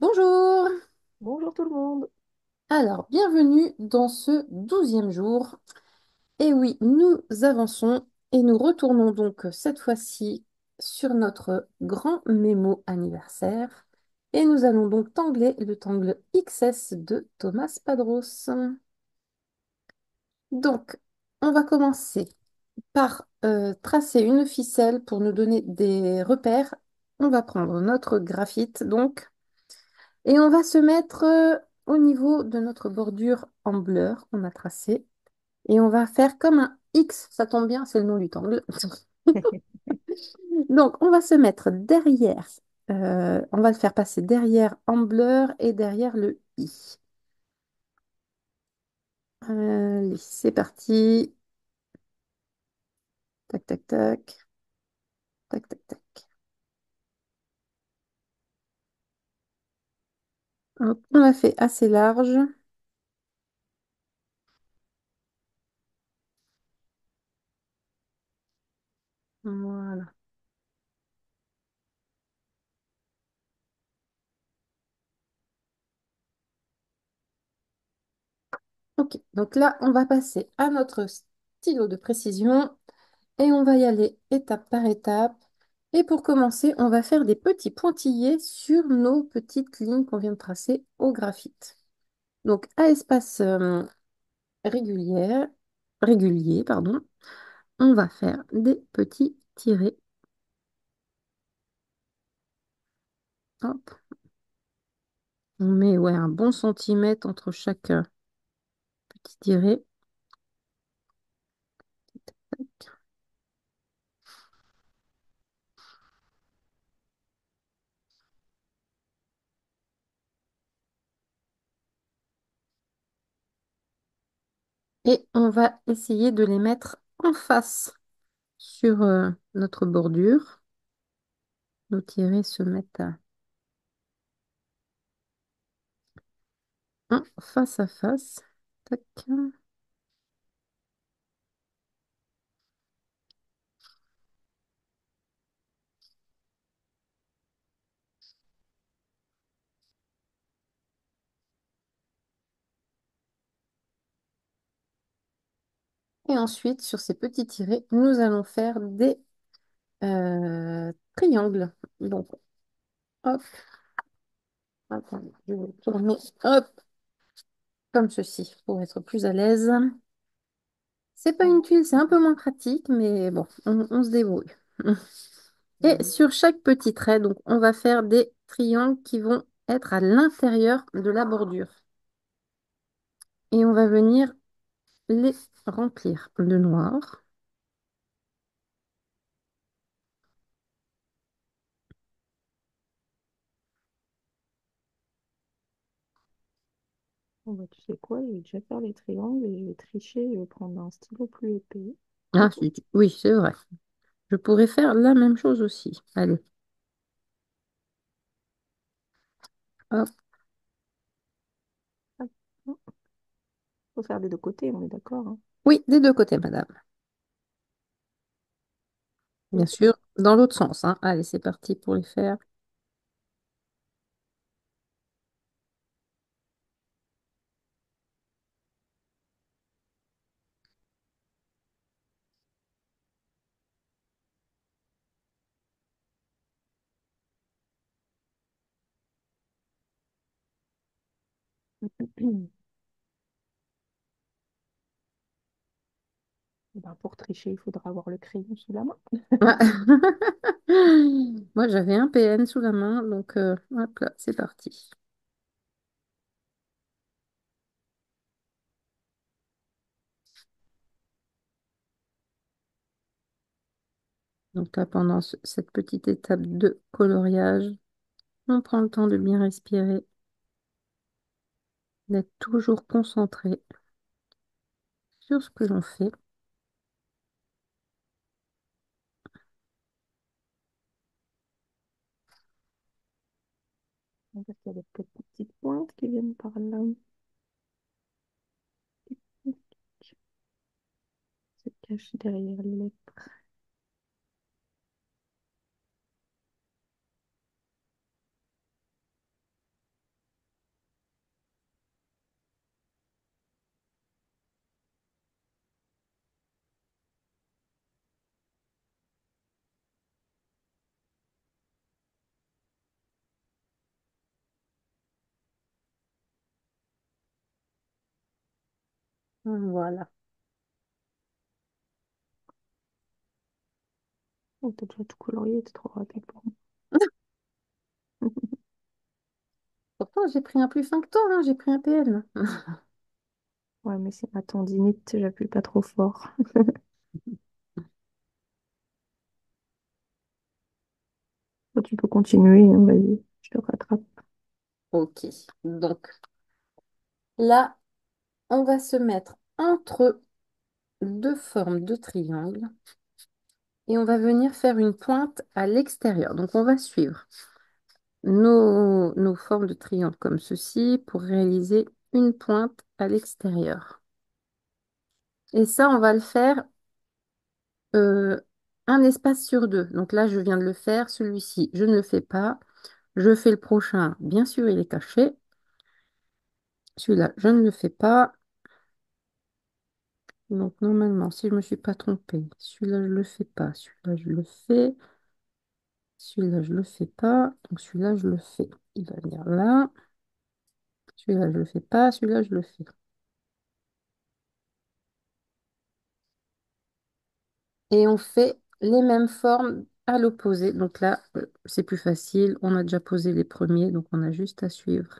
Bonjour! Bonjour tout le monde. Alors, bienvenue dans ce 12e jour. Et oui, nous avançons et nous retournons donc cette fois-ci sur notre grand mémo anniversaire. Et nous allons donc tangler le tangle XS de Thomas Padros. Donc, on va commencer par tracer une ficelle pour nous donner des repères. On va prendre notre graphite, donc. Et on va se mettre au niveau de notre bordure en blur qu'on a tracé. Et on va faire comme un X, ça tombe bien, c'est le nom du tangle. Donc, on va se mettre derrière, on va le faire passer derrière en blur et derrière le I. Allez, c'est parti. Tac, tac, tac. Tac, tac, tac. Hop, on l'a fait assez large. Voilà. Ok, donc là, on va passer à notre stylo de précision. Et on va y aller étape par étape. Et pour commencer, on va faire des petits pointillés sur nos petites lignes qu'on vient de tracer au graphite. Donc, à espace régulier, pardon, on va faire des petits tirés. Hop. On met ouais, un bon centimètre entre chaque petit tiré. Et on va essayer de les mettre en face sur notre bordure. Nos tirés se mettent face à face. Tac. Et ensuite, sur ces petits tirets, nous allons faire des triangles. Donc, hop, attendez, je vais tourner, hop, comme ceci, pour être plus à l'aise. C'est pas une Oui. tuile, c'est un peu moins pratique, mais bon, on se débrouille. Et Oui. sur chaque petit trait, donc, on va faire des triangles qui vont être à l'intérieur de la bordure. Et on va venir les remplir de noir. Bon, bah, tu sais quoi, je vais déjà faire les triangles et je vais tricher, je vais prendre un stylo plus épais. Ah, oui, c'est vrai. Je pourrais faire la même chose aussi. Allez, hop. Ah, non, faut faire des deux côtés, on est d'accord, hein. Oui, des deux côtés, madame. Bien Ok. sûr, dans l'autre sens, hein. Allez, c'est parti pour les faire. Bah, pour tricher, il faudra avoir le crayon sous la main. Ah. Moi, j'avais un PN sous la main, donc hop là, c'est parti. Donc là, pendant cette petite étape de coloriage, on prend le temps de bien respirer, d'être toujours concentré sur ce que l'on fait. On voit qu'il y a des petites pointes qui viennent par là. Se cache derrière les lettres. Voilà. Oh, t'as déjà tout colorié, t'es trop rapide pour moi. Pourtant, j'ai pris un plus fin que toi, hein, j'ai pris un PL. Ouais, mais c'est ma tendinite, j'appuie pas trop fort. Toi, tu peux continuer, hein, vas-y, je te rattrape. Ok. Donc là, on va se mettre entre deux formes de triangle et on va venir faire une pointe à l'extérieur. Donc on va suivre nos formes de triangle comme ceci pour réaliser une pointe à l'extérieur. Et ça, on va le faire euh, un espace sur deux. Donc là, je viens de le faire. Celui-ci, je ne le fais pas. Je fais le prochain. Bien sûr, il est caché. Celui-là, je ne le fais pas. Donc normalement, si je ne me suis pas trompée, celui-là, je ne le fais pas. Celui-là, je le fais. Celui-là, je ne le fais pas. Donc celui-là, je le fais. Il va venir là. Celui-là, je ne le fais pas. Celui-là, je le fais. Et on fait les mêmes formes à l'opposé. Donc là, c'est plus facile. On a déjà posé les premiers, donc on a juste à suivre.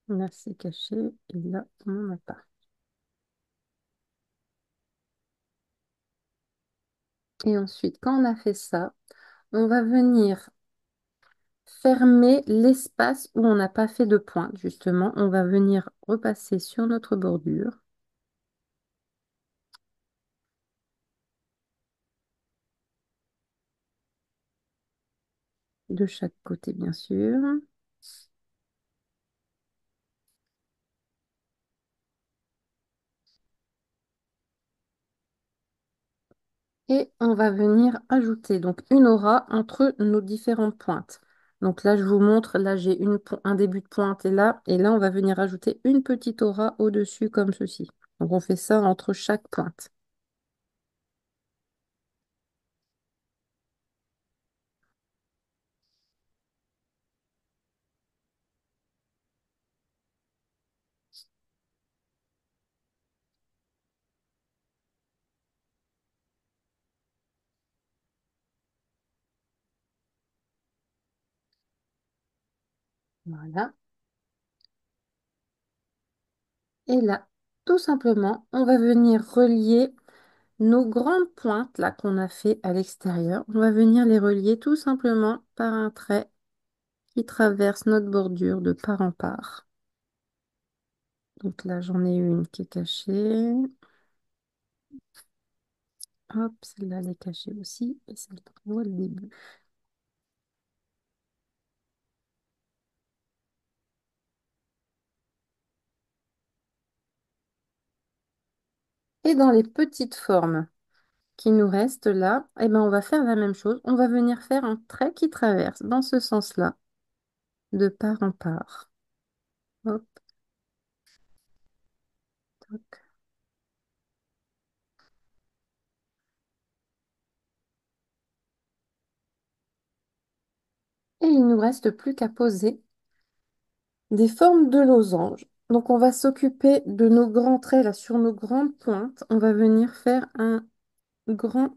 Là, c'est caché. Et là, on n'en a pas. Et ensuite, quand on a fait ça, on va venir fermer l'espace où on n'a pas fait de pointe, justement. On va venir repasser sur notre bordure, de chaque côté, bien sûr. Et on va venir ajouter donc une aura entre nos différentes pointes. Donc là, je vous montre, là, j'ai un début de pointe et là, on va venir ajouter une petite aura au-dessus comme ceci. Donc on fait ça entre chaque pointe. Voilà. Et là, tout simplement, on va venir relier nos grandes pointes là qu'on a fait à l'extérieur. On va venir les relier tout simplement par un trait qui traverse notre bordure de part en part. Donc là, j'en ai une qui est cachée. Hop, celle-là, elle est cachée aussi. Et celle-là, on voit le début. Et dans les petites formes qui nous restent là, eh ben, on va faire la même chose. On va venir faire un trait qui traverse dans ce sens-là, de part en part. Hop, toc. Et il nous reste plus qu'à poser des formes de losange. Donc, on va s'occuper de nos grands traits là sur nos grandes pointes. On va venir faire un grand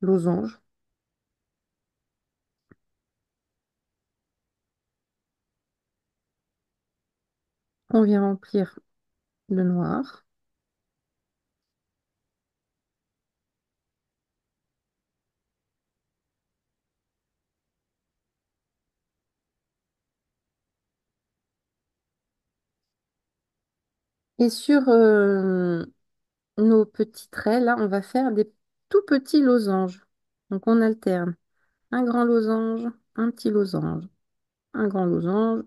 losange. On vient remplir le noir. Et sur nos petits traits, là, on va faire des tout petits losanges. Donc, on alterne un grand losange, un petit losange, un grand losange.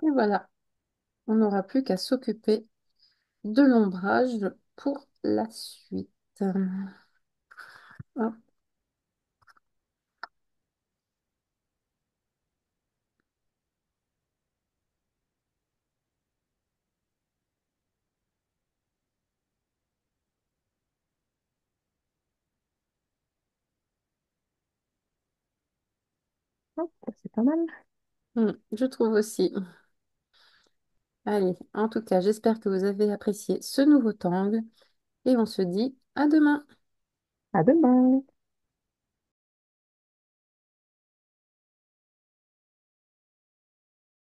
Et voilà, on n'aura plus qu'à s'occuper de l'ombrage pour la suite. Hop, Hop, c'est pas mal. je trouve aussi. Allez, en tout cas, j'espère que vous avez apprécié ce nouveau tangle et on se dit à demain. À demain.